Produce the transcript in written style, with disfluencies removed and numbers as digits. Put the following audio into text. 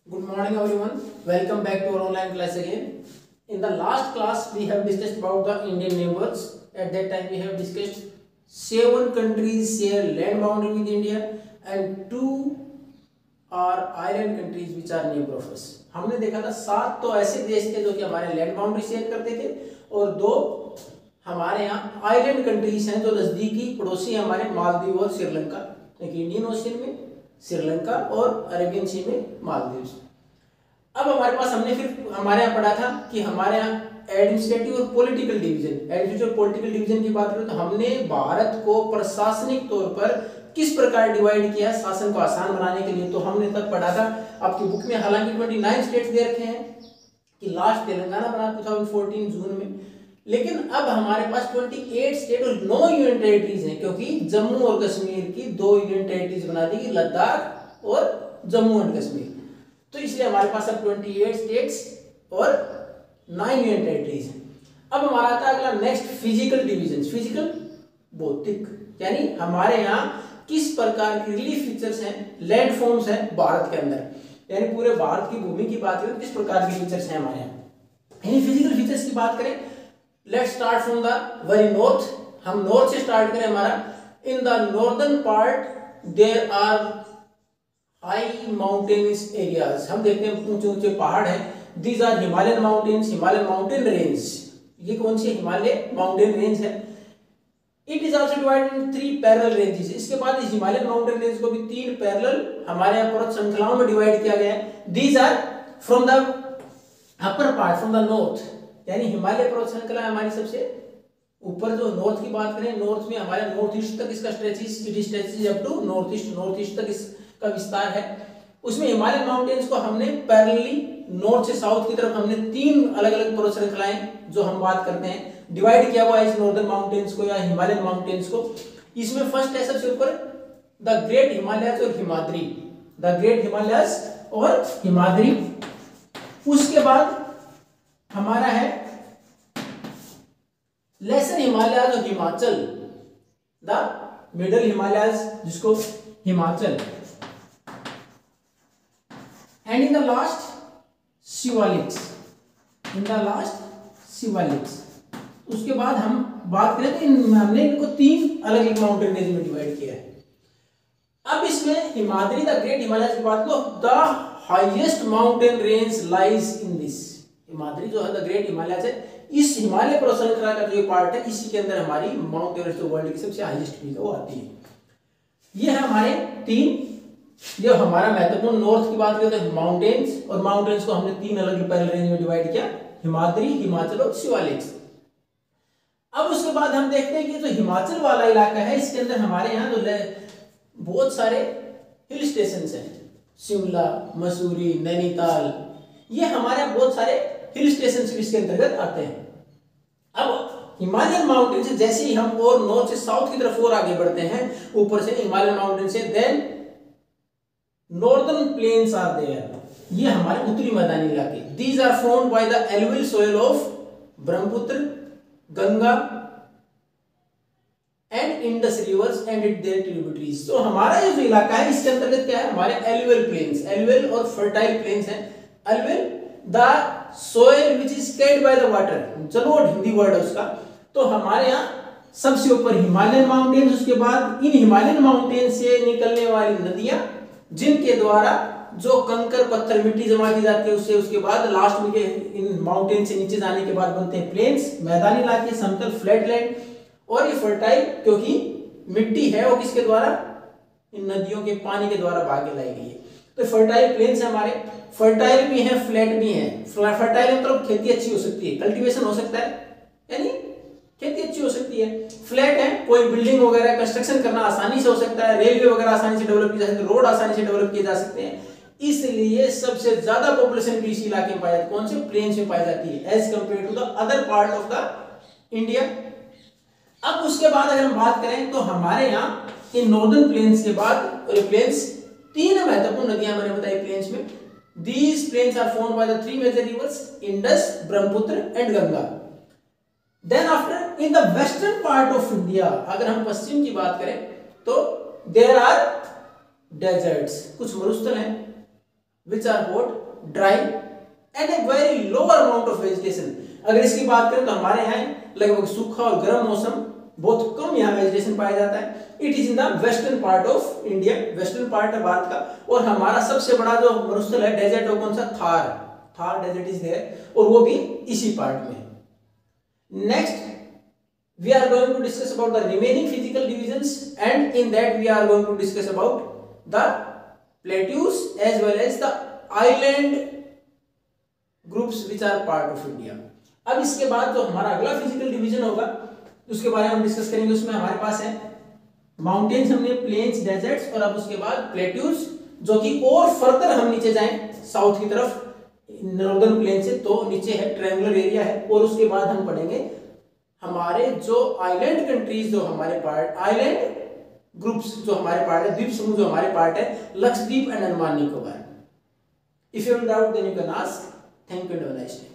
Good morning everyone. Welcome back to our online class again. In the last class we have discussed about the Indian neighbors. At that time we have discussed 7 countries share land boundary with India and 2 are island countries which are neighbor of us. हमने देखा था 7 तो ऐसे देश थे जो कि हमारे लैंड बाउंड्री शेयर करते थे और 2 हमारे यहाँ आइलैंड कंट्रीज हैं जो नजदीकी पड़ोसी हैं हमारे मालदीव और श्रीलंका, एक इंडियन ओशियन में श्रीलंका और अरेबियन सी में मालदीव। अब हमारे पास हमने फिर हमारे यहाँ पढ़ा था कि हमारे यहाँ एडमिनिस्ट्रेटिव और पॉलिटिकल डिवीजन की बात करें तो हमने भारत को प्रशासनिक तौर पर किस प्रकार डिवाइड किया शासन को आसान बनाने के लिए। तो हमने तब पढ़ा था, आपकी बुक में हालांकि 29 स्टेट्स दे रखे हैं कि लास्ट तेलंगाना बना 2014 जून में, लेकिन अब हमारे पास 28 स्टेट और 9 यूनियन टेरिटरीज हैं क्योंकि जम्मू और कश्मीर की 2 यूनियन टेरिटरीज बना दी, लद्दाख और जम्मू एंड कश्मीर। तो इसलिए हमारे पास अब 28 स्टेट्स और 9 यूनियन टेरिटरीज हैं। अब हमारा आता है अगला नेक्स्ट फिजिकल डिवीजन, फिजिकल भौतिक, यानी हमारे यहाँ किस प्रकार की रिलीफ फीचर्स हैं, लैंड फॉर्म्स हैं भारत के अंदर, यानी पूरे भारत की भूमि की बात करें किस प्रकार के फीचर्स हैं हमारे यहाँ। यानी फिजिकल फीचर्स की बात करें, let's start from the very north. हम नॉर्थ से स्टार्ट करें। हमारा in the northern part there are high mountains areas. हम देखते हैं ऊंचे ऊंचे पहाड़ हैं, these are Himalayan mountains, Himalayan mountain range. ये कौन सी हिमालय माउंटेन रेंज है। It is also divided in 3 parallel ranges. इसके बाद इस हिमालयन माउंटेन रेंज को भी 3 पैरेलल हमारे यहाँ पर्वत श्रृंखलाओं में डिवाइड किया गया है। These are from the upper part, from the north, यानी हिमालय पर्वत श्रृंखला हमारी सबसे ऊपर। जो नॉर्थ की बात करें, नॉर्थ में हमारे नॉर्थ ईस्ट तक इसका stretches up to north east तक इसका विस्तार है। उसमें हिमालयन माउंटेन्स को हमने पैरेलली नॉर्थ से साउथ की तरफ हमने 3 अलग अलग पर्वत श्रृंखलाएं जो हम बात करते हैं डिवाइड किया हुआ है इस नॉर्दर्न माउंटेन्स को या हिमालयन माउंटेन्स को। इसमें फर्स्ट है सबसे ऊपर द ग्रेट हिमालयस और हिमाद्री, द ग्रेट हिमालयस और हिमाद्री। उसके बाद हमारा है लेसर हिमालयस और हिमाचल, द मिडल हिमालयस जिसको Himachal, and in the last Shivaliks, in the last Shivaliks. उसके बाद हम बात करें तो हमने इनको 3 अलग अलग माउंटेन रेंज में डिवाइड किया है। अब इसमें हिमाद्री द ग्रेट हिमालयस की बात लो, the highest mountain range lies in this. Himadri जो है द ग्रेट हिमालयस है, इस हिमालय पर्वत श्रृंखला का जो पार्ट है इसी के अंदर हमारी माउंट एवरेस्ट वर्ल्ड की सबसे हाईएस्ट पीक है वो आती है। ये है हमारे 3 जो हमारा महत्वपूर्ण। नॉर्थ की बात करें तो माउंटेन्स, और माउंटेन्स को हमने 3 अलग अलग पैरेलल रेंज में डिवाइड किया, हिमाद्री, हिमाचल और शिवालिक्स। अब उसके बाद हम देखते हैं कि जो हिमाचल वाला इलाका है इसके अंदर हमारे यहाँ जो बहुत सारे हिल स्टेशन हैं, शिमला, मसूरी, नैनीताल, ये हमारे बहुत सारे हिल स्टेशन इसके अंतर्गत आते हैं। अब हिमालयन माउंटेन से जैसे ही हम और नॉर्थ से साउथ की तरफ और आगे बढ़ते हैं, ऊपर से हिमालयन माउंटेन से, then northern plains are there, ये हमारे उत्तरी मैदानी इलाके। These are formed by the alluvial soil of Brahmaputra, Ganga and Indus rivers and it their tributaries. तो हमारा ये जो इलाका है इसके अंतर्गत क्या है, हमारे एलुवियल प्लेन्स, एलुवियल और फर्टाइल प्लेन्स हैं। Alluvial the soil which is carried by the water, जलोढ़ हिंदी वर्ड है उसका। तो हमारे यहाँ सबसे ऊपर हिमालयन माउंटेन्स, उसके बाद इन हिमालयन माउंटेन से निकलने वाली नदियां जिनके द्वारा जो कंकर पत्थर मिट्टी जमा की जाती है उससे, उसके बाद लास्ट में इन माउंटेन से नीचे जाने के बाद बनते हैं प्लेन्स, मैदानी इलाके, समतल फ्लैट लैंड। और ये फर्टाइल क्योंकि मिट्टी है वो किसके द्वारा, इन नदियों के पानी के द्वारा भाग लाई गई है। तो फर्टाइल प्लेन्स है हमारे, फर्टाइल भी है, फ्लैट भी है। फर्टाइल मतलब खेती अच्छी हो सकती है, कल्टीवेशन हो सकता है, यानी खेती अच्छी हो सकती है। फ्लैट है, कोई बिल्डिंग वगैरह कंस्ट्रक्शन करना आसानी से हो सकता है, रेलवे वगैरह आसानी से डेवलप की जा सकती है, रोड आसानी से डेवलप किए जा सकते हैं। इसलिए सबसे ज्यादा पॉपुलेशन भी इसी इलाके में पाई जाती है, कौन से, प्लेन्स में पाई जाती है as compare to the other part of the India. अब उसके बाद अगर हम बात करें तो हमारे यहाँ इन नॉर्दर्न प्लेन्स के बाद, और ये प्लेन्स 3 महत्वपूर्ण नदियां मैंने बताई प्लेन्स में। These plains are formed by the 3 major rivers, Indus, Brahmaputra and Ganga. Then after in the western part of India, अगर हम पश्चिम की बात करें तो देयर आर डेजर्ट्स, कुछ मरुस्थल हैं, which are hot, dry and a very lower amount of vegetation. अगर इसकी बात करें तो हमारे यहाँ लगभग सूखा और गर्म मौसम, बहुत कम यहाँ वेजिटेशन पाया जाता है. It is in the western part of India, western part है भारत का. और हमारा सबसे बड़ा जो मरुस्थल है डेजर्ट वो कौन सा, थार डेजर्ट इज देयर, और वो भी इसी पार्ट में. Next we are going to discuss about the remaining physical divisions, and in that we are going to discuss about the plateaus as well as the island groups which are part of India. अब इसके बाद जो हमारा अगला physical division होगा उसके बारे में हम डिस्कस करेंगे. उसमें हमारे पास है माउंटेन्स, हमने प्लेन्स, डेजर्ट्स, और अब उसके बाद प्लेट्यूज, जो कि और फर्दर हम नीचे जाएं साउथ की तरफ नॉर्दर्न प्लेन से तो नीचे है ट्रायंगुलर एरिया है. और उसके बाद हम पढ़ेंगे हमारे जो आइलैंड कंट्रीज, जो हमारे पार्ट आइलैंड ग्रुप्स जो हमारे पार्ट है, द्वीप समूह जो हमारे पार्ट है, Lakshadweep and Andaman Nicobar. If you have doubt then you can ask. Thank you and have a nice day.